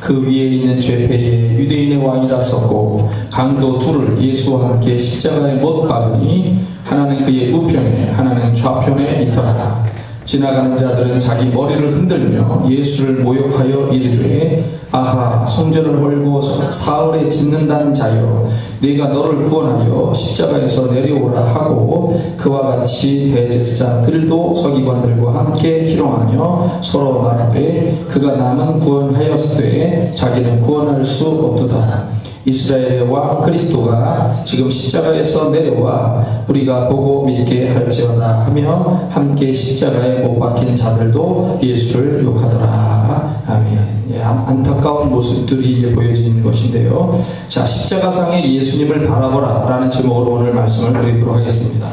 그 위에 있는 죄패에 유대인의 왕이라 썼고 강도 둘을 예수와 함께 십자가에 못 박으니 하나는 그의 우편에 하나는 좌편에 있더라. 지나가는 자들은 자기 머리를 흔들며 예수를 모욕하여 이르되 아하 성전을 헐고 사흘에 짓는다는 자여 네가 너를 구원하여 십자가에서 내려오라 하고 그와 같이 대제사장들도 서기관들과 함께 희롱하며 서로 말하되 그가 남은 구원하였으되 자기는 구원할 수 없도다. 이스라엘의 왕 그리스도가 지금 십자가에서 내려와 우리가 보고 믿게 할지어다 하며 함께 십자가에 못 박힌 자들도 예수를 욕하더라. 아멘. 예, 안타까운 모습들이 이제 보여지는 것인데요. 자, 십자가상의 예수님을 바라보라 라는 제목으로 오늘 말씀을 드리도록 하겠습니다.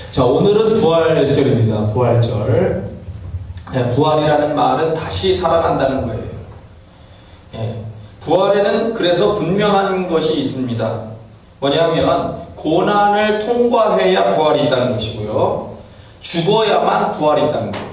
자, 오늘은 부활절입니다. 부활절. 예, 부활이라는 말은 다시 살아난다는 거예요. 예. 부활에는 그래서 분명한 것이 있습니다. 뭐냐면 고난을 통과해야 부활이 있다는 것이고요. 죽어야만 부활이 있다는 거예요.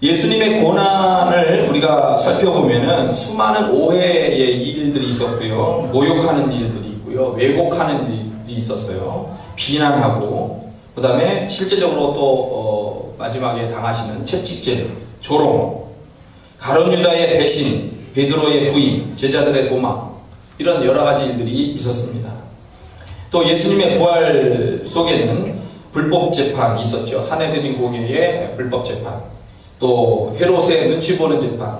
예수님의 고난을 우리가 살펴보면은 수많은 오해의 일들이 있었고요. 모욕하는 일들이 있고요. 왜곡하는 일이 있었어요. 비난하고 그 다음에 실제적으로 또 마지막에 당하시는 채찍질, 조롱, 가룟 유다의 배신, 베드로의 부임, 제자들의 도망 이런 여러 가지 일들이 있었습니다. 또 예수님의 부활 속에는 불법 재판이 있었죠. 산헤드린 공회의 불법 재판, 또 헤롯의 눈치 보는 재판,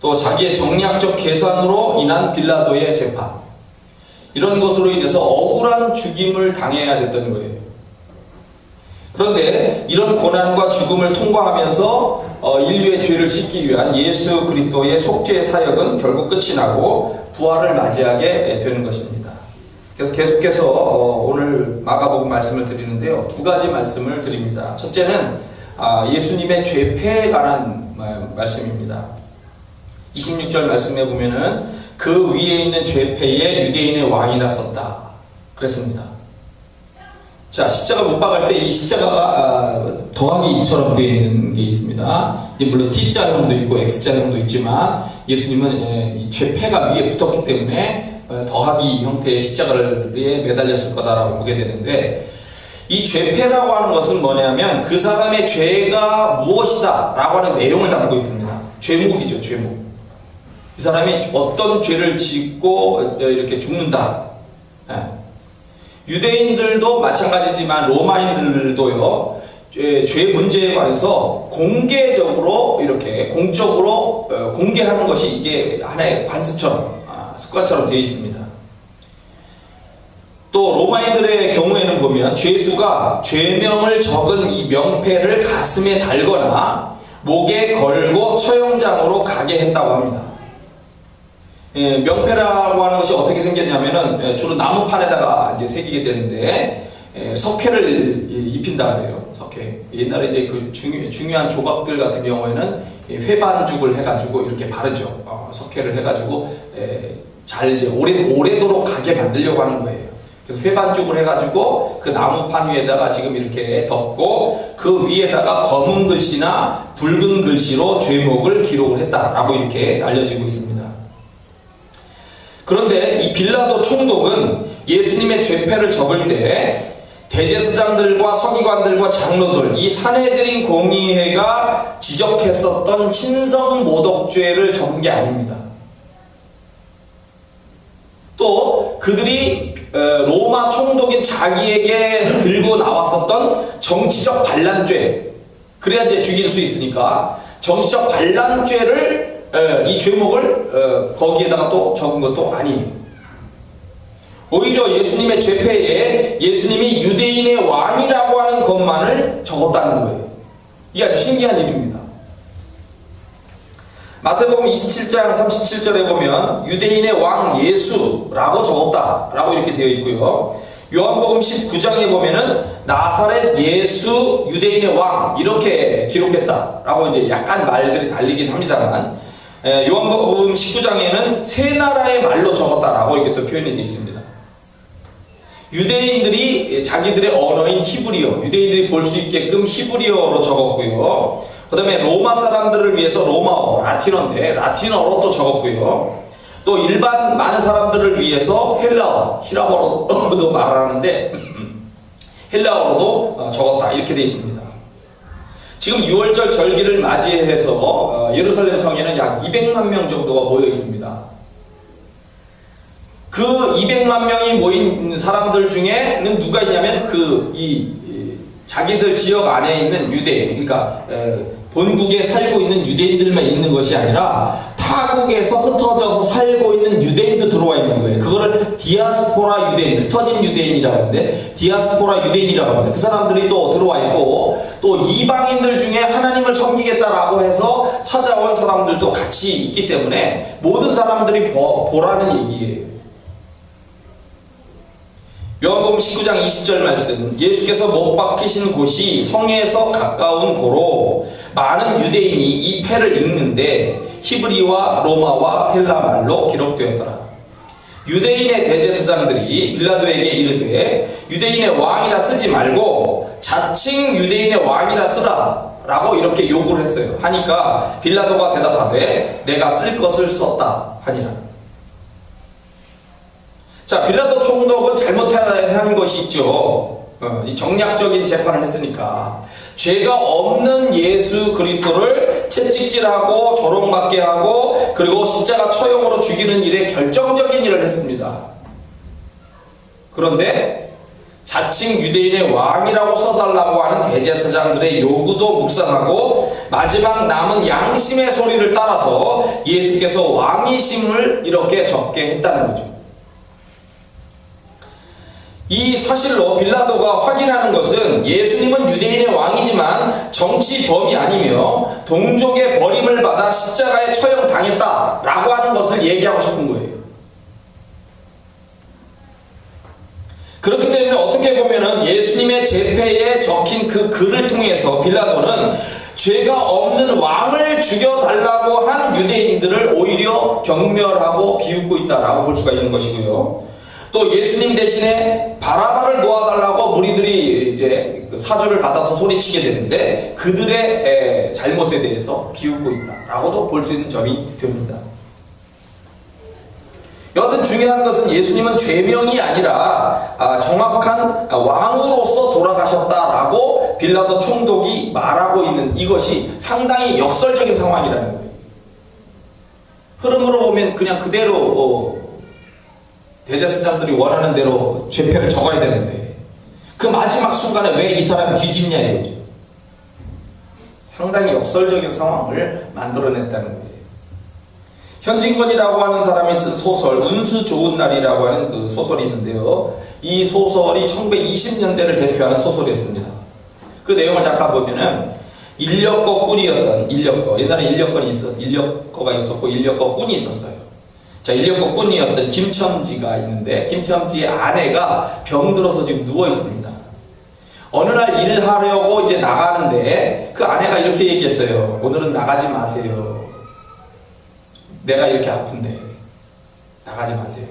또 자기의 정략적 계산으로 인한 빌라도의 재판, 이런 것으로 인해서 억울한 죽임을 당해야 됐던 거예요. 그런데 이런 고난과 죽음을 통과하면서 인류의 죄를 씻기 위한 예수 그리스도의 속죄 사역은 결국 끝이 나고 부활을 맞이하게 되는 것입니다. 그래서 계속해서 오늘 마가복음 말씀을 드리는데요. 두 가지 말씀을 드립니다. 첫째는 예수님의 죄패에 관한 말씀입니다. 26절 말씀에 보면은 그 위에 있는 죄패에 유대인의 왕이라 썼다 그랬습니다. 자, 십자가 못 박을 때 이 십자가가 더하기 2처럼 되어 있는 게 있습니다. 이제 물론 T자형도 있고 X자형도 있지만 예수님은 이 죄패가 위에 붙었기 때문에 더하기 형태의 십자가에 매달렸을 거다라고 보게 되는데, 이 죄패라고 하는 것은 뭐냐면 그 사람의 죄가 무엇이다 라고 하는 내용을 담고 있습니다. 죄목이죠, 죄목. 이 사람이 어떤 죄를 짓고 이렇게 죽는다. 유대인들도 마찬가지지만 로마인들도요, 죄 문제에 관해서 공개적으로 이렇게 공적으로 공개하는 것이 이게 하나의 관습처럼 습관처럼 되어 있습니다. 또 로마인들의 경우에는 보면 죄수가 죄명을 적은 이 명패를 가슴에 달거나 목에 걸고 처형장으로 가게 했다고 합니다. 명패라고 하는 것이 어떻게 생겼냐면은 주로 나무판에다가 이제 새기게 되는데 석회를 입힌다 그래요. 석회. 옛날에 이제 그 중요한 조각들 같은 경우에는 회반죽을 해가지고 이렇게 바르죠. 석회를 해가지고 잘 이제 오래도록 가게 만들려고 하는 거예요. 그래서 회반죽을 해가지고 그 나무판 위에다가 지금 이렇게 덮고 그 위에다가 검은 글씨나 붉은 글씨로 죄목을 기록을 했다라고 이렇게 알려지고 있습니다. 그런데 이 빌라도 총독은 예수님의 죄패를 적을 때 대제사장들과 서기관들과 장로들, 이 산헤드린 공의회가 지적했었던 친성모독죄를 적은 게 아닙니다. 또 그들이 로마 총독인 자기에게 들고 나왔었던 정치적 반란죄, 그래야 이제 죽일 수 있으니까 정치적 반란죄를 이 죄목을 거기에다가 또 적은 것도 아니에요. 오히려 예수님의 죄패에 예수님이 유대인의 왕이라고 하는 것만을 적었다는 거예요. 이게 아주 신기한 일입니다. 마태복음 27장 37절에 보면 유대인의 왕 예수라고 적었다라고 이렇게 되어 있고요. 요한복음 19장에 보면은 나사렛 예수 유대인의 왕 이렇게 기록했다라고 이제 약간 말들이 달리긴 합니다만, 요한복음 19장에는 세 나라의 말로 적었다라고 이렇게 또 표현이 되어 있습니다. 유대인들이 자기들의 언어인 히브리어, 유대인들이 볼 수 있게끔 히브리어로 적었고요. 그 다음에 로마 사람들을 위해서 로마어, 라틴어인데 라틴어로 또 적었고요. 또 일반 많은 사람들을 위해서 헬라어, 히라버로도 말하는데 헬라어로도 적었다 이렇게 되어 있습니다. 지금 6월절 절기를 맞이해서 예루살렘 성에는 약 200만 명 정도가 모여 있습니다. 그 200만 명이 모인 사람들 중에는 누가 있냐면 자기들 지역 안에 있는 유대인, 그러니까 본국에 살고 있는 유대인들만 있는 것이 아니라 타국에서 흩어져서 살고 있는 유대인도 들어와 있는 거예요. 그거를 디아스포라 유대인, 흩어진 유대인이라고 하는데 디아스포라 유대인이라고 합니다. 그 사람들이 또 들어와 있고 또 이방인들 중에 하나님을 섬기겠다라고 해서 찾아온 사람들도 같이 있기 때문에 모든 사람들이 보라는 얘기예요. 요한복음 19장 20절 말씀, 예수께서 못 박히신 곳이 성에서 가까운 고로 많은 유대인이 이 패를 읽는데 히브리와 로마와 헬라말로 기록되었더라. 유대인의 대제사장들이 빌라도에게 이르되 유대인의 왕이라 쓰지 말고 자칭 유대인의 왕이라 쓰라 라고 이렇게 요구를 했어요. 하니까 빌라도가 대답하되 내가 쓸 것을 썼다 하니라. 자, 빌라도 총독은 잘못한 것이 있죠. 이 정략적인 재판을 했으니까 죄가 없는 예수 그리스도를 채찍질하고 조롱받게 하고 그리고 십자가 처형으로 죽이는 일에 결정적인 일을 했습니다. 그런데 자칭 유대인의 왕이라고 써달라고 하는 대제사장들의 요구도 묵상하고 마지막 남은 양심의 소리를 따라서 예수께서 왕이심을 이렇게 적게 했다는 거죠. 이 사실로 빌라도가 확인하는 것은 예수님은 유대인의 왕이지만 정치범이 아니며 동족의 버림을 받아 십자가에 처형당했다라고 하는 것을 얘기하고 싶은 거예요. 그렇기 때문에 어떻게 보면은 예수님의 제패에 적힌 그 글을 통해서 빌라도는 죄가 없는 왕을 죽여달라고 한 유대인들을 오히려 경멸하고 비웃고 있다라고 볼 수가 있는 것이고요. 또 예수님 대신에 바라바를 놓아달라고 무리들이 이제 사주를 받아서 소리치게 되는데 그들의 잘못에 대해서 비웃고 있다라고도 볼 수 있는 점이 됩니다. 여하튼 중요한 것은 예수님은 죄명이 아니라 정확한 왕으로서 돌아가셨다라고 빌라도 총독이 말하고 있는 이것이 상당히 역설적인 상황이라는 거예요. 흐름으로 보면 그냥 그대로 대제사장들이 원하는 대로 죄패를 적어야 되는데 그 마지막 순간에 왜 이 사람이 뒤집냐 이거죠. 상당히 역설적인 상황을 만들어냈다는 거예요. 현진건이라고 하는 사람이 쓴 소설 운수 좋은 날이라고 하는 그 소설이 있는데요. 이 소설이 1920년대를 대표하는 소설이었습니다. 그 내용을 잠깐 보면은 인력거 꾼이었던 옛날에 인력거가 있었고 인력거 꾼이 있었어요. 자, 인력거 꾼이었던 김첨지가 있는데 김첨지의 아내가 병들어서 지금 누워 있습니다. 어느 날 일을 하려고 이제 나가는데 그 아내가 이렇게 얘기했어요. 오늘은 나가지 마세요. 내가 이렇게 아픈데 나가지 마세요.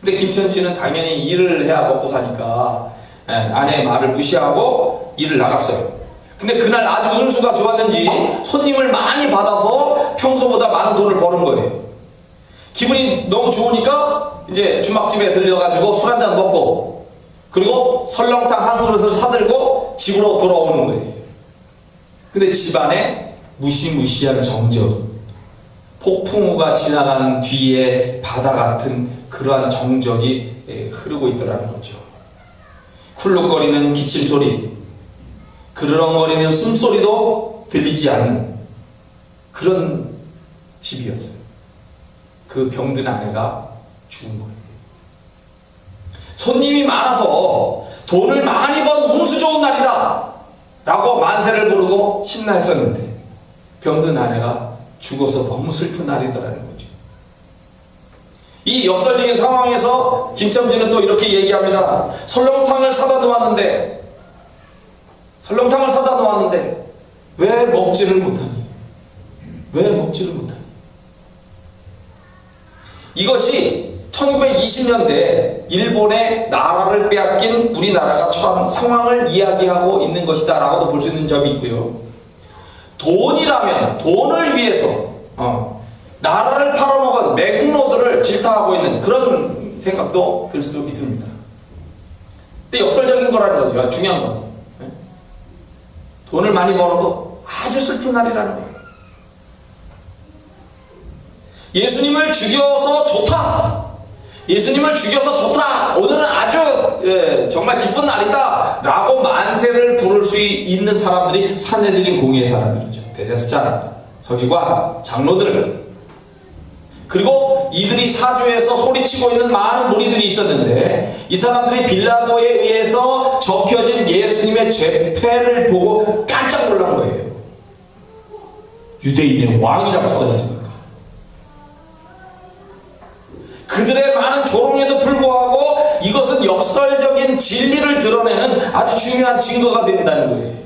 근데 김첨지는 당연히 일을 해야 먹고 사니까 아내의 말을 무시하고 일을 나갔어요. 근데 그날 아주 운수가 좋았는지 손님을 많이 받아서 평소보다 많은 돈을 버는 거예요. 기분이 너무 좋으니까 이제 주막집에 들려가지고 술 한잔 먹고 그리고 설렁탕 한 그릇을 사들고 집으로 돌아오는 거예요. 근데 집안에 무시무시한 정적, 폭풍우가 지나간 뒤에 바다 같은 그러한 정적이 흐르고 있더라는 거죠. 쿨룩거리는 기침소리, 그르렁거리는 숨소리도 들리지 않는 그런 집이었어요. 그 병든 아내가 죽은 거예요. 손님이 많아서 돈을 많이 번 운수 좋은 날이다 라고 만세를 부르고 신나했었는데 병든 아내가 죽어서 너무 슬픈 날이더라는 거죠. 이 역설적인 상황에서 김첨지는 또 이렇게 얘기합니다. 설렁탕을 사다 놓았는데 왜 먹지를 못하니? 왜 먹지를 못하니? 이것이 1920년대 일본의 나라를 빼앗긴 우리나라가 처한 상황을 이야기하고 있는 것이다 라고도 볼 수 있는 점이 있고요. 돈이라면 돈을 위해서 나라를 팔아먹은 맥노들을 질타하고 있는 그런 생각도 들 수 있습니다. 근데 역설적인 거라는 거죠. 중요한 건 돈을 많이 벌어도 아주 슬픈 날이라는 거예요. 예수님을 죽여서 좋다. 예수님을 죽여서 좋다. 오늘은 아주 정말 기쁜 날이다 라고 만세를 부를 수 있는 사람들이 산헤드린 공의의 사람들이죠. 대제사장, 서기관, 장로들, 그리고 이들이 사주에서 소리치고 있는 많은 무리들이 있었는데 이 사람들이 빌라도에 의해서 적혀진 예수님의 죄패를 보고 깜짝 놀란 거예요. 유대인의 왕이라고 써졌으니까. 그들의 많은 조롱에도 불구하고 이것은 역설적인 진리를 드러내는 아주 중요한 증거가 된다는 거예요.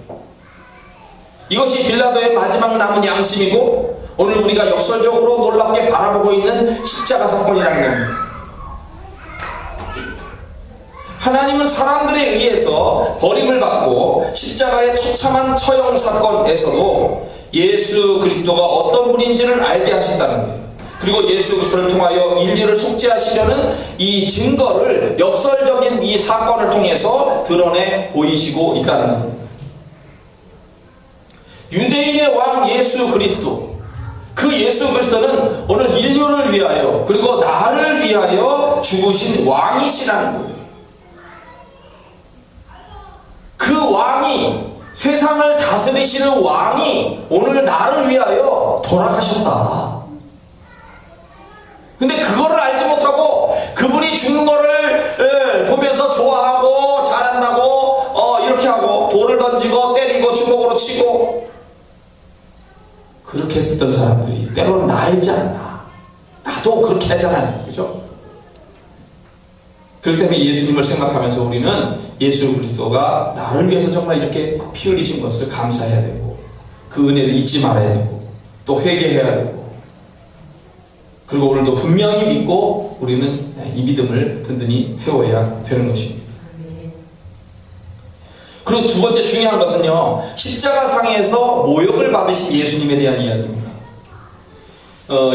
이것이 빌라도의 마지막 남은 양심이고 오늘 우리가 역설적으로 놀랍게 바라보고 있는 십자가 사건이라는 겁니다. 하나님은 사람들에 의해서 버림을 받고 십자가의 처참한 처형 사건에서도 예수 그리스도가 어떤 분인지를 알게 하신다는 거예요. 그리고 예수 그리스도를 통하여 인류를 속죄하시려는 이 증거를 역설적인 이 사건을 통해서 드러내 보이시고 있다는 겁니다. 유대인의 왕 예수 그리스도, 그 예수 그리스도는 오늘 인류를 위하여 그리고 나를 위하여 죽으신 왕이시라는 거예요. 그 왕이, 세상을 다스리시는 왕이 오늘 나를 위하여 돌아가셨다. 근데 그거를 알지 못하고 그분이 죽는 거를 보면서 좋아하고 잘한다고 이렇게 하고 돌을 던지고 때리고 주먹으로 치고 그렇게 했었던 사람들이 때로는 나이지 않나. 나도 그렇게 하잖아요. 그죠? 그렇기 때문에 예수님을 생각하면서 우리는 예수 그리스도가 나를 위해서 정말 이렇게 피 흘리신 것을 감사해야 되고 그 은혜를 잊지 말아야 되고 또 회개해야 되고 그리고 오늘도 분명히 믿고 우리는 이 믿음을 든든히 세워야 되는 것입니다. 그리고 두 번째 중요한 것은요, 십자가상에서 모욕을 받으신 예수님에 대한 이야기입니다.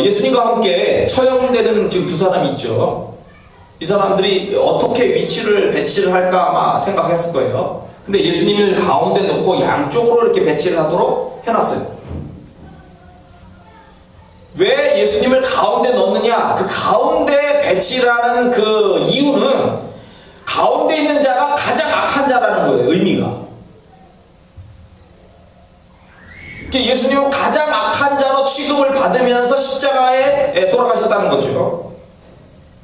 예수님과 함께 처형되는 지금 두 사람이 있죠. 이 사람들이 어떻게 위치를 배치를 할까 아마 생각했을 거예요. 근데 예수님을 가운데 놓고 양쪽으로 이렇게 배치를 하도록 해놨어요. 왜 예수님을 가운데 넣느냐? 그 가운데 배치라는 그 이유는 가운데 있는 자가 가장 악한 자라는 거예요. 의미가. 예수님은 가장 악한 자로 취급을 받으면서 십자가에 돌아가셨다는 거죠.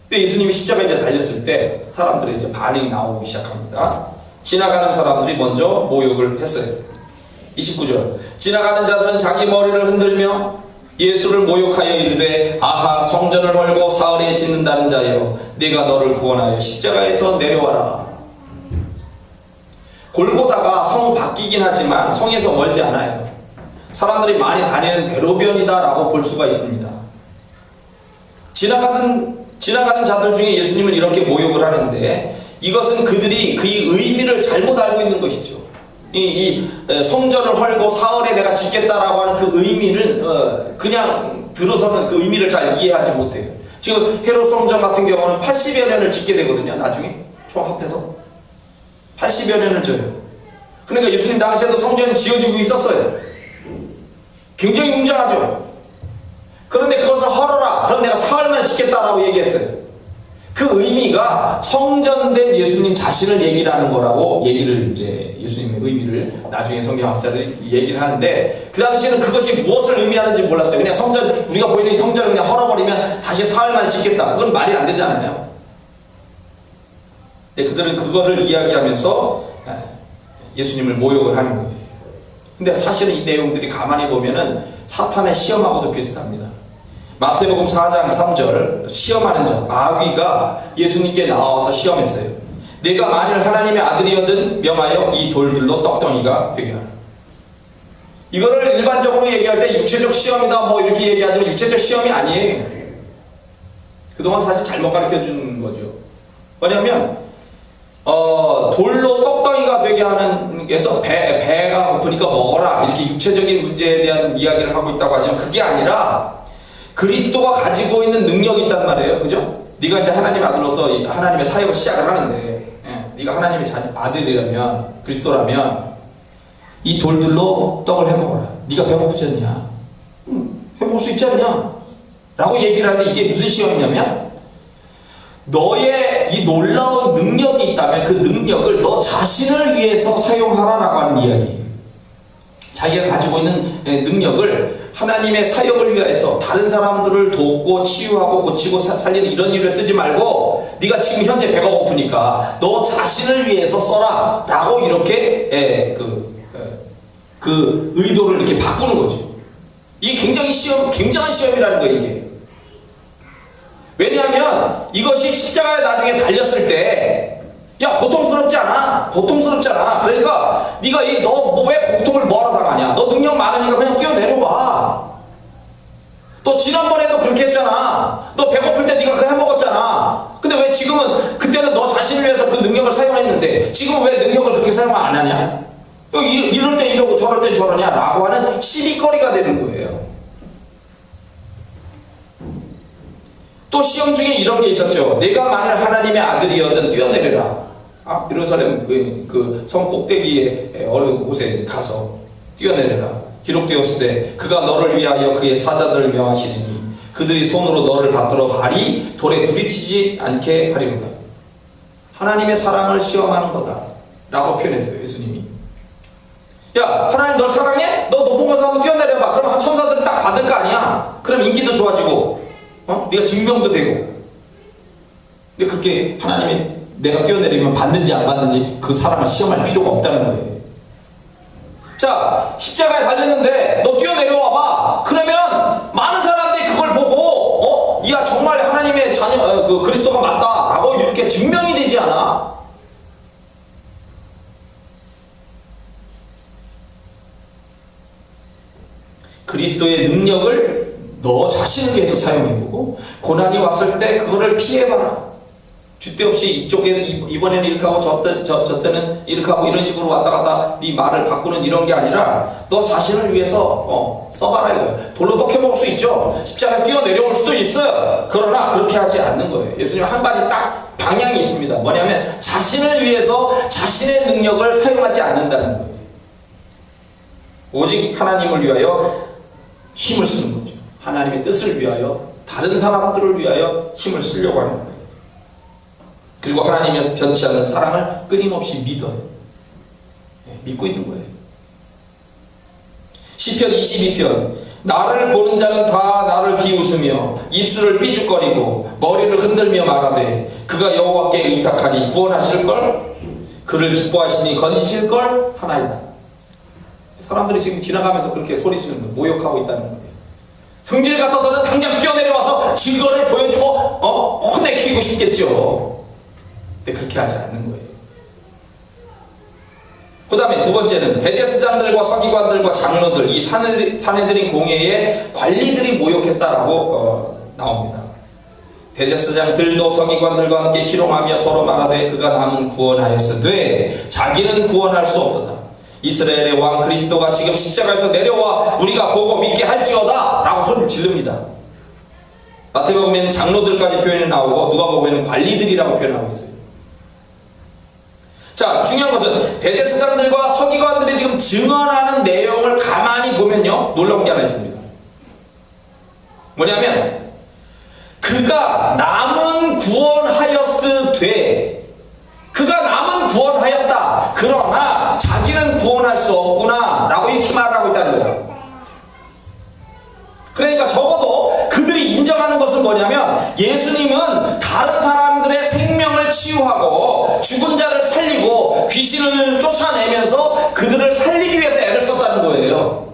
근데 예수님이 십자가에 이제 달렸을 때 사람들의 이제 반응이 나오기 시작합니다. 지나가는 사람들이 먼저 모욕을 했어요. 29절. 지나가는 자들은 자기 머리를 흔들며 예수를 모욕하여 이르되 아하 성전을 헐고 사흘에 짓는다는 자여 내가 너를 구원하여 십자가에서 내려와라. 골고다가 성 바뀌긴 하지만 성에서 멀지 않아요. 사람들이 많이 다니는 대로변이다 라고 볼 수가 있습니다. 지나가는 자들 중에 예수님을 이렇게 모욕을 하는데 이것은 그들이 그 의미를 잘못 알고 있는 것이죠. 이 성전을 헐고 사흘에 내가 짓겠다라고 하는 그 의미는 그냥 들어서는 그 의미를 잘 이해하지 못해요. 지금 헤롯 성전 같은 경우는 80여 년을 짓게 되거든요. 나중에 총 합해서 80여 년을 져요. 그러니까 예수님 당시에도 성전이 지어지고 있었어요. 굉장히 웅장하죠. 그런데 그것을 헐어라. 그럼 내가 사흘 만에 짓겠다라고 얘기했어요. 그 의미가 성전된 예수님 자신을 얘기를 하는 거라고 얘기를 이제 예수님의 의미를 나중에 성경학자들이 얘기를 하는데 그 당시에는 그것이 무엇을 의미하는지 몰랐어요. 그냥 성전, 우리가 보이는 성전을 그냥 헐어버리면 다시 사흘 만에 짓겠다. 그건 말이 안 되잖아요. 근데 그들은 그거를 이야기하면서 예수님을 모욕을 하는 거예요. 근데 사실은 이 내용들이 가만히 보면은 사탄의 시험하고도 비슷합니다. 마태복음 4장 3절 시험하는 자 마귀가 예수님께 나와서 시험했어요. 내가 만일 하나님의 아들이거든 명하여 이 돌들로 떡덩이가 되게 하라. 이거를 일반적으로 얘기할 때 육체적 시험이다 뭐 이렇게 얘기하지만 육체적 시험이 아니에요. 그동안 사실 잘못 가르쳐 주는 거죠. 뭐냐면 돌로 떡덩이가 되게 하는 게서 배가 고프니까 먹어라 이렇게 육체적인 문제에 대한 이야기를 하고 있다고 하지만 그게 아니라 그리스도가 가지고 있는 능력이 있단 말이에요. 그죠? 네가 이제 하나님 아들로서 하나님의 사역을 시작을 하는데 네가 하나님의 아들이라면 그리스도라면 이 돌들로 떡을 해먹어라. 네가 배고프지 않냐? 해먹을 수 있지 않냐? 라고 얘기를 하는데 이게 무슨 시험이냐면 너의 이 놀라운 능력이 있다면 그 능력을 너 자신을 위해서 사용하라라고 하는 이야기. 자기가 가지고 있는 능력을 하나님의 사역을 위해서 다른 사람들을 돕고 치유하고 고치고 살리는 이런 일을 쓰지 말고 네가 지금 현재 배가 고프니까 너 자신을 위해서 써라 라고 이렇게 그 의도를 이렇게 바꾸는 거죠. 이게 굉장한 시험이라는 거예요. 이게 왜냐하면 이것이 십자가에 나중에 달렸을 때 야 고통스럽지 않아? 고통스럽잖아. 그러니까 네가 너 왜 고통을 뭐하러 당하냐? 너 능력 많으니까 그냥 뛰어내려와. 너 지난번에도 그렇게 했잖아. 너 배고플 때 네가 그거 해먹었잖아. 근데 왜 지금은 그때는 너 자신을 위해서 그 능력을 사용했는데 지금은 왜 능력을 그렇게 사용 안 하냐? 이럴 땐 이러고 저럴 땐 저러냐? 라고 하는 시비거리가 되는 거예요. 또 시험 중에 이런 게 있었죠. 내가 만일 하나님의 아들이어든 뛰어내려라. 예루살렘 그 성 꼭대기에 어느 곳에 가서 뛰어내려라. 기록되었을 때 그가 너를 위하여 그의 사자들을 명하시리니 그들이 손으로 너를 받들어 발이 돌에 부딪히지 않게 하리로다. 하나님의 사랑을 시험하는 거다 라고 표현했어요. 예수님이. 야 하나님 널 사랑해? 너 높은 곳에 한번 뛰어내려봐. 그럼 천사들이 딱 받을 거 아니야. 그럼 인기도 좋아지고 네가 증명도 되고. 근데 그렇게 하나님이 내가 뛰어내리면 받는지 안 받는지 그 사람을 시험할 필요가 없다는 거예요. 자, 십자가에 달렸는데 너 뛰어내려와봐. 그러면 많은 사람들이 그걸 보고 야 정말 하나님의 자녀 그리스도가 맞다라고 이렇게 증명이 되지 않아? 그리스도의 능력을 너 자신을 위해서 사용해보고 고난이 왔을 때 그거를 피해봐라. 줏대 없이 이쪽에는 이번에는 이렇게 하고 저 때는 이렇게 하고 이런 식으로 왔다 갔다 네 말을 바꾸는 이런 게 아니라 너 자신을 위해서 써봐라 이거예요. 돌로 떡 해먹을 수 있죠. 십자가에 뛰어내려올 수도 있어요. 그러나 그렇게 하지 않는 거예요. 예수님 한 가지 딱 방향이 있습니다. 뭐냐면 자신을 위해서 자신의 능력을 사용하지 않는다는 거예요. 오직 하나님을 위하여 힘을 쓰는 거죠. 하나님의 뜻을 위하여 다른 사람들을 위하여 힘을 쓰려고 하는 거예요. 그리고 하나님의 변치 않는 사랑을 끊임없이 믿어요. 믿고 있는 거예요. 시편 22편 나를 보는 자는 다 나를 비웃으며 입술을 삐죽거리고 머리를 흔들며 말하되 그가 여호와께 의탁하니 구원하실걸 그를 기뻐하시니 건지실걸 하나이다. 사람들이 지금 지나가면서 그렇게 소리치는 거예요. 모욕하고 있다는 거예요. 성질 같아서는 당장 뛰어내려와서 증거를 보여주고 혼내키고 싶겠죠. 근데 그렇게 하지 않는 거예요. 그 다음에 두 번째는 대제사장들과 서기관들과 장로들 이 산헤드린 공회의 관리들이 모욕했다라고 나옵니다. 대제사장들도 서기관들과 함께 희롱하며 서로 말하되 그가 남은 구원하였으되 자기는 구원할 수 없도다. 이스라엘의 왕 그리스도가 지금 십자가에서 내려와 우리가 보고 믿게 할지어다 라고 소리를 지릅니다. 마태복음에는 장로들까지 표현이 나오고 누가복음에는 관리들이라고 표현하고 있어요. 자, 중요한 것은 대제사장들과 서기관들이 지금 증언하는 내용을 가만히 보면요 놀라운 게 하나 있습니다. 뭐냐면 그가 남은 구원하였으되 그가 남은 구원하였다. 그러나 자기는 구원할 수 없구나 라고 이렇게 말하고 있다는 거예요. 그러니까 적어도 그들이 인정하는 것은 뭐냐면 예수님은 다른 사람들의 생명을 치유하고 죽은 자를 살리고 귀신을 쫓아내면서 그들을 살리기 위해서 애를 썼다는 거예요.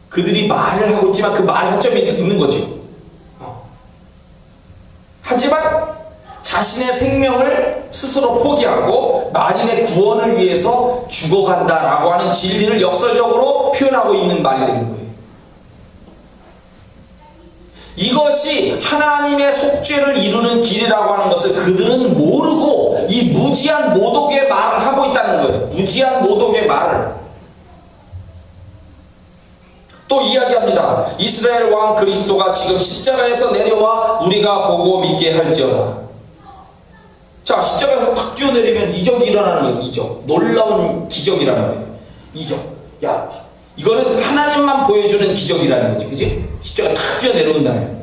그들이 말을 하고 있지만 그 말의 허점이 있는 거죠. 하지만 자신의 생명을 스스로 포기하고 만인의 구원을 위해서 죽어간다라고 하는 진리를 역설적으로 표현하고 있는 말이 되는 거예요. 이것이 하나님의 속죄를 이루는 길이라고 하는 것을 그들은 모르고 이 무지한 모독의 말을 하고 있다는 거예요. 무지한 모독의 말을. 또 이야기합니다. 이스라엘 왕 그리스도가 지금 십자가에서 내려와 우리가 보고 믿게 할지어다. 자, 십자가에서 탁 뛰어내리면 이적이 일어나는 거예요. 이적. 놀라운 기적이란 말이에요. 이적. 야, 이거는 하나님만 보여주는 기적이라는 거지. 그지? 십자가 탁 뛰어내려온다면.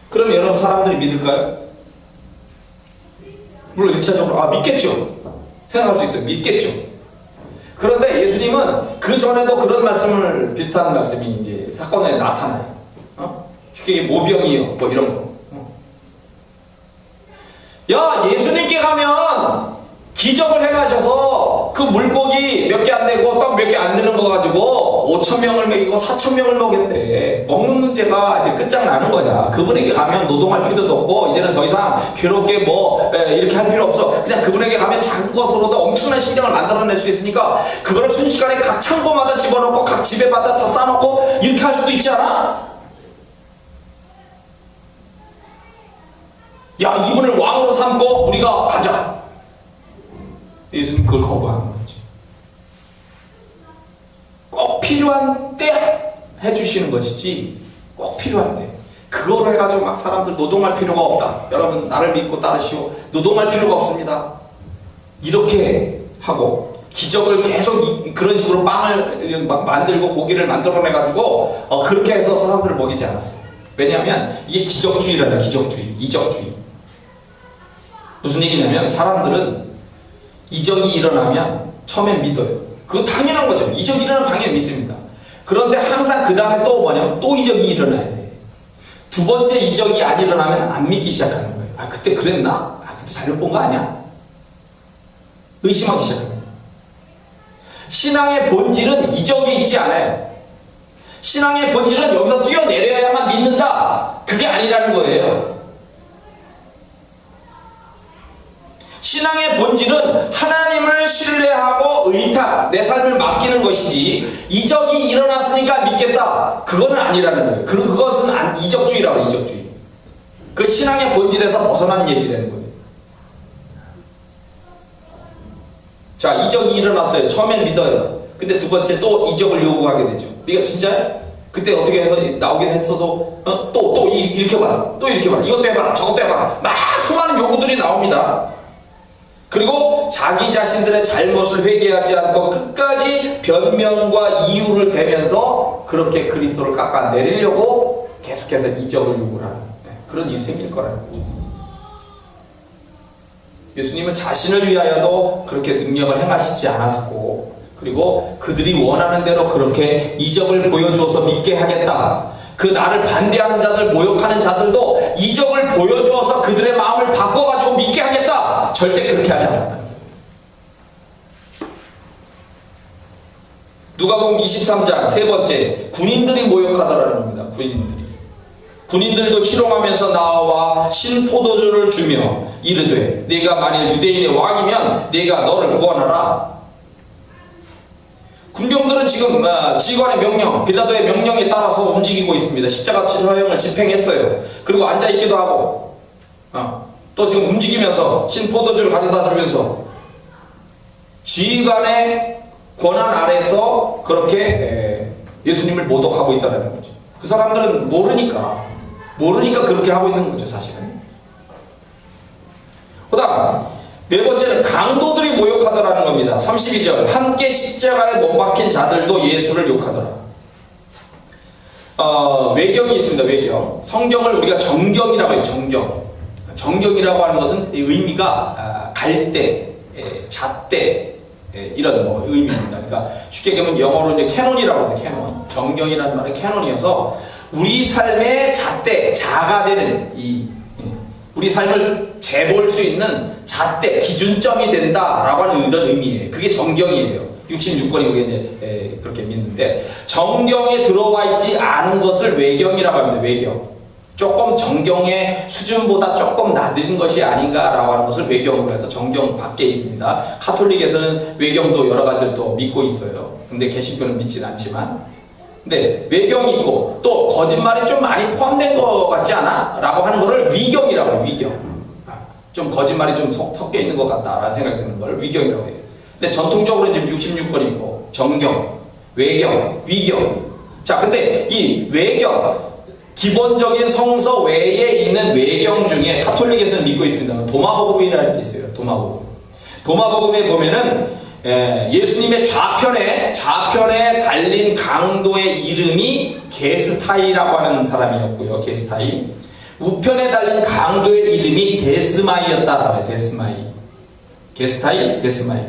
그럼 여러분 사람들이 믿을까요? 물론 1차적으로 믿겠죠. 생각할 수 있어요. 믿겠죠. 그런데 예수님은 그 전에도 그런 말씀을 비슷한 말씀이 이제 사건에 나타나요. 쉽게 모병이요. 뭐 이런 거. 야, 예수님께 가면 기적을 해가셔서 그 물고기 몇 개 안 내고 떡 몇 개 안 내는 거 가지고 5,000명을 먹이고 4,000명을 먹였대. 먹는 문제가 이제 끝장나는 거냐. 그분에게 가면 노동할 필요도 없고 이제는 더 이상 괴롭게 이렇게 할 필요 없어. 그냥 그분에게 가면 작은 것으로도 엄청난 식량을 만들어낼 수 있으니까 그거를 순식간에 각 창고마다 집어넣고 각 집에마다 다 싸놓고 이렇게 할 수도 있지 않아? 야, 이분을 왕으로 삼고 우리가 가자. 예수님 그걸 거부하는 거죠. 꼭 필요한 때 해주시는 것이지, 꼭 필요한 때. 그거로 해가지고 막 사람들 노동할 필요가 없다. 여러분 나를 믿고 따르시오. 노동할 필요가 없습니다. 이렇게 하고 기적을 계속 그런 식으로 빵을 막 만들고 고기를 만들어내가지고 그렇게 해서 사람들을 먹이지 않았어요. 왜냐하면 이게 기적주의라는 기적주의, 이적주의. 무슨 얘기냐면 사람들은 이적이 일어나면 처음엔 믿어요. 그거 당연한 거죠. 이적이 일어나면 당연히 믿습니다. 그런데 항상 그 다음에 또 뭐냐면 또 이적이 일어나야 돼. 두 번째 이적이 안 일어나면 안 믿기 시작하는 거예요. 아, 그때 그랬나? 아, 그때 잘못 본 거 아니야? 의심하기 시작합니다. 신앙의 본질은 이적이 있지 않아요. 신앙의 본질은 여기서 뛰어내려야만 믿는다. 그게 아니라는 거예요. 신앙의 본질은 하나님을 신뢰하고 의탁, 내 삶을 맡기는 것이지 이적이 일어났으니까 믿겠다. 그거는 아니라는 거예요. 그것은 이적주의라고 해요. 이적주의. 그 신앙의 본질에서 벗어난 얘기라는 거예요. 자, 이적이 일어났어요. 처음엔 믿어요. 근데 두 번째 또 이적을 요구하게 되죠. 네가 진짜야? 그때 어떻게 해서 나오긴 했어도 또 이렇게 봐라. 또 이렇게 봐라. 이것도 해봐라. 저것도 해봐라. 막 수많은 요구들이 나옵니다. 그리고 자기 자신들의 잘못을 회개하지 않고 끝까지 변명과 이유를 대면서 그렇게 그리스도를 깎아내리려고 계속해서 이적을 요구를 하는 그런 일이 생길 거라는 거죠. 예수님은 자신을 위하여도 그렇게 능력을 행하시지 않았고, 그리고 그들이 원하는 대로 그렇게 이적을 보여주어서 믿게 하겠다. 그 나를 반대하는 자들, 모욕하는 자들도 이적을 보여주어서 그들의 마음을 바꿔가지고 믿게 하겠다. 절대 그렇게 하지 않았다. 누가복음 23장 세 번째, 군인들이 모욕하더라는 겁니다. 군인들도 희롱하면서 나와 신포도주를 주며 이르되 네가 만일 유대인의 왕이면 네가 너를 구원하라. 군병들은 지금 지휘관의 명령, 빌라도의 명령에 따라서 움직이고 있습니다. 십자가 사형을 집행했어요. 그리고 앉아있기도 하고 또 지금 움직이면서 신포도주를 가져다 주면서 지휘관의 권한 아래서 그렇게 예수님을 모독하고 있다는 거죠. 그 사람들은 모르니까 그렇게 하고 있는 거죠, 사실은. 그 다음 네 번째는 강도들이 모욕하더라는 겁니다. 32절, 함께 십자가에 못 박힌 자들도 예수를 욕하더라. 외경이 있습니다. 외경. 성경을 우리가 정경이라고 해요. 정경이라고 하는 것은 의미가 갈대, 잣대 이런 의미입니다. 그러니까 쉽게 얘기하면 영어로 이제 캐논이라고 해요. 캐논. 정경이라는 말은 캐논이어서 우리 삶의 잣대, 자가 되는 우리 삶을 재볼 수 있는 잣대, 기준점이 된다라고 하는 이런 의미예요. 그게 정경이에요. 66권이 우리가 이제 그렇게 믿는데, 정경에 들어와 있지 않은 것을 외경이라고 합니다. 외경. 조금 정경의 수준보다 조금 낮은 것이 아닌가라고 하는 것을 외경으로 해서 정경 밖에 있습니다. 카톨릭에서는 외경도 여러 가지를 또 믿고 있어요. 근데 개신교는 믿진 않지만, 근데 외경이 있고 또 거짓말이 좀 많이 포함된 것 같지 않아? 라고 하는 거를 위경이라고 해요. 위경. 좀 거짓말이 좀 섞여 있는 것 같다라는 생각이 드는 걸 위경이라고 해요. 근데 전통적으로 이제 66권이 있고 정경, 외경, 위경. 자, 근데 이 외경, 기본적인 성서 외에 있는 외경 중에 카톨릭에서는 믿고 있습니다만 도마복음이라는 게 있어요. 도마복음. 도마복음에 보면은 예수님의 좌편에 달린 강도의 이름이 게스타이라고 하는 사람이었고요. 게스타이. 우편에 달린 강도의 이름이 데스마이였다라고 해요. 데스마이. 게스타이, 데스마이.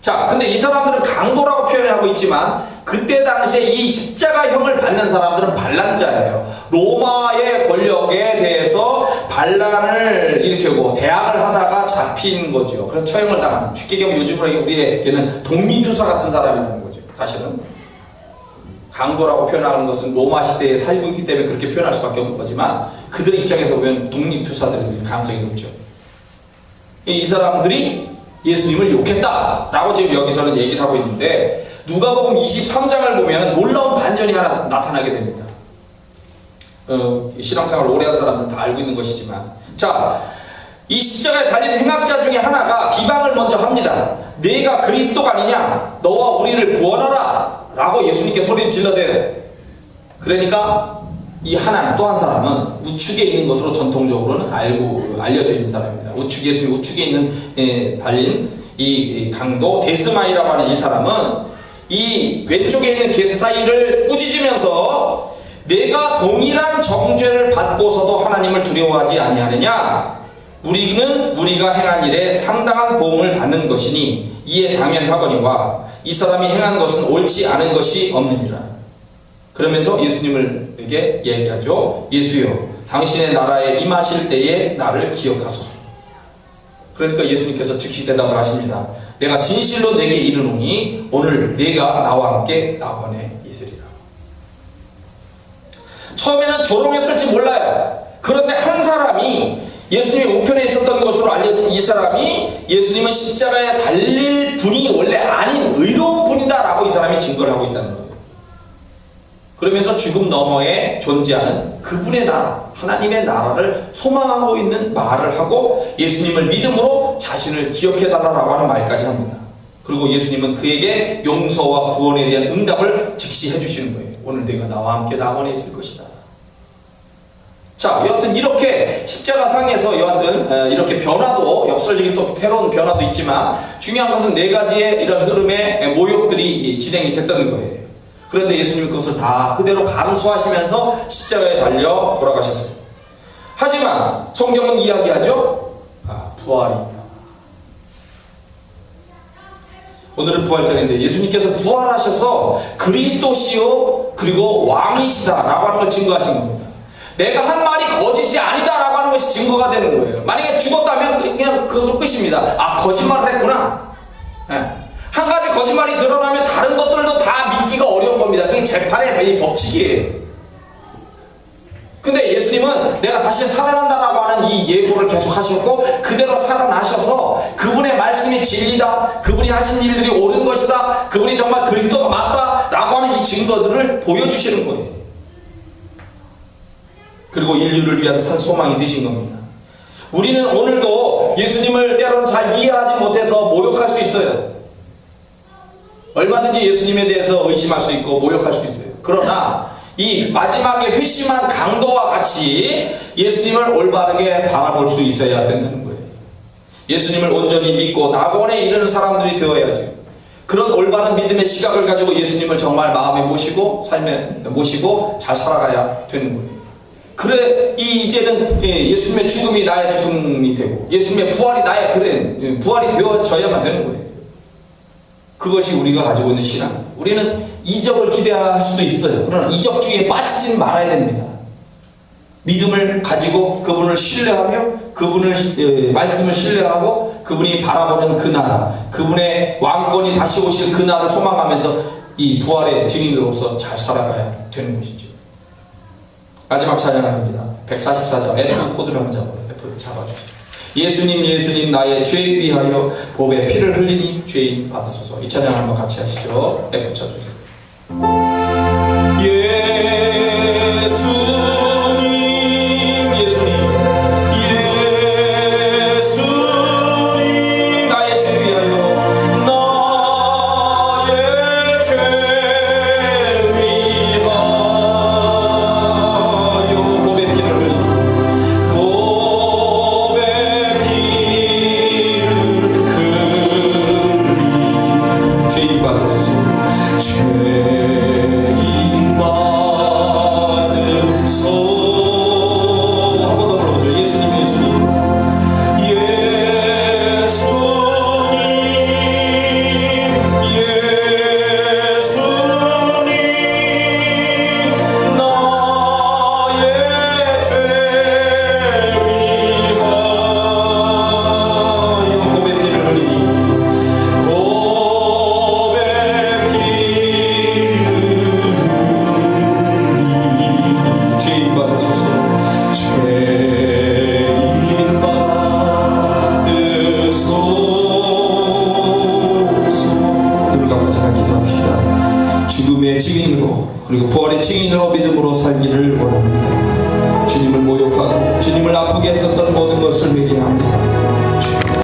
자, 근데 이 사람들은 강도라고 표현을 하고 있지만 그때 당시에 이 십자가형을 받는 사람들은 반란자예요. 로마의 권력에 대해서 반란을 일으키고 대항을 하다가 잡힌 거죠. 그래서 처형을 당하는, 죽기경 요즘으로 우리에게는 독립투사 같은 사람이라는 거죠. 사실은 강도라고 표현하는 것은 로마 시대에 살고 있기 때문에 그렇게 표현할 수밖에 없는 거지만 그들 입장에서 보면 독립투사들의 가능성이 높죠. 이 사람들이 예수님을 욕했다라고 지금 여기서는 얘기를 하고 있는데 누가복음 23장을 보면 놀라운 반전이 하나 나타나게 됩니다. 신앙생활을 오래 한 사람들은 다 알고 있는 것이지만, 자, 이 십자가에 달린 행악자 중에 하나가 비방을 먼저 합니다. 네가 그리스도가 아니냐? 너와 우리를 구원하라! 라고 예수님께 소리를 질러대요. 그러니까 이 하나는, 또 한 사람은 우측에 있는 것으로 전통적으로는 알려져 있는 사람입니다. 예수님 우측에 있는 달린 이 강도 데스마이라고 하는 이 사람은 이 왼쪽에 있는 게스타이를 꾸짖으면서 내가 동일한 정죄를 받고서도 하나님을 두려워하지 아니하느냐? 우리는 우리가 행한 일에 상당한 보응을 받는 것이니 이에 당연하거니와 이 사람이 행한 것은 옳지 않은 것이 없느니라. 그러면서 예수님에게 얘기하죠. 예수여, 당신의 나라에 임하실 때에 나를 기억하소서. 그러니까 예수님께서 즉시 대답을 하십니다. 내가 진실로 내게 이르노니 오늘 네가 나와 함께 낙원에 있으리라. 처음에는 조롱했을지 몰라요. 그런데 한 사람이 예수님의 우편에 있었던 것으로 알려진 이 사람이 예수님은 십자가에 달릴 분이 원래 아닌 의로운 분이다라고 이 사람이 증거를 하고 있다는 거예요. 그러면서 죽음 너머에 존재하는 그분의 나라, 하나님의 나라를 소망하고 있는 말을 하고 예수님을 믿음으로 자신을 기억해달라고 하는 말까지 합니다. 그리고 예수님은 그에게 용서와 구원에 대한 응답을 즉시 해주시는 거예요. 오늘 내가 나와 함께 낙원에 있을 것이다. 자, 여하튼 이렇게 십자가상에서 여하튼 이렇게 변화도, 역설적인 또 새로운 변화도 있지만 중요한 것은 네 가지의 이런 흐름의 모욕들이 진행이 됐다는 거예요. 그런데 예수님은 그것을 다 그대로 감수하시면서 십자가에 달려 돌아가셨어요. 하지만 성경은 이야기하죠. 부활이 있다. 오늘은 부활절인데 예수님께서 부활하셔서 그리스도시요 그리고 왕이시다라고 하는 걸 증거하신 겁니다. 내가 한 말이 거짓이 아니다라고 하는 것이 증거가 되는 거예요. 만약에 죽었다면 그냥 그것으로 끝입니다. 거짓말을 했구나. 한 가지 거짓말이 드러나면 다른 것들도 다 믿기가 어려운 겁니다. 그게 재판의 이 법칙이에요. 근데 예수님은 내가 다시 살아난다라고 하는 이 예고를 계속 하셨고 그대로 살아나셔서 그분의 말씀이 진리다, 그분이 하신 일들이 옳은 것이다, 그분이 정말 그리스도가 맞다라고 하는 이 증거들을 보여주시는 거예요. 그리고 인류를 위한 산 소망이 되신 겁니다. 우리는 오늘도 예수님을 때로는 잘 이해하지 못해서 모욕할 수 있어요. 얼마든지 예수님에 대해서 의심할 수 있고 모욕할 수 있어요. 그러나 이 마지막에 회심한 강도와 같이 예수님을 올바르게 바라볼 수 있어야 된다는 거예요. 예수님을 온전히 믿고 낙원에 이르는 사람들이 되어야죠. 그런 올바른 믿음의 시각을 가지고 예수님을 정말 마음에 모시고 삶에 모시고 잘 살아가야 되는 거예요. 그래, 이제는 예수님의 죽음이 나의 죽음이 되고 예수님의 부활이 나의 부활이 되어져야만 되는 거예요. 그것이 우리가 가지고 있는 신앙. 우리는 이적을 기대할 수도 있어요. 그러나 이적주의에 빠지지는 말아야 됩니다. 믿음을 가지고 그분을 신뢰하며 그분을 말씀을 신뢰하고 그분이 바라보는 그 나라, 그분의 왕권이 다시 오실 그 나라를 소망하면서 이 부활의 증인으로서 잘 살아가야 되는 것이죠. 마지막 찬양합니다. 144장 F 코드를 한번 잡아주세요. 예수님 예수님 나의 죄 위하여 보배 피를 흘리니 죄인 받으소서. 이 찬양 한번 같이 하시죠. F 쳐주세요. 마음을 아프게 했었던 모든 것을 회개합니다.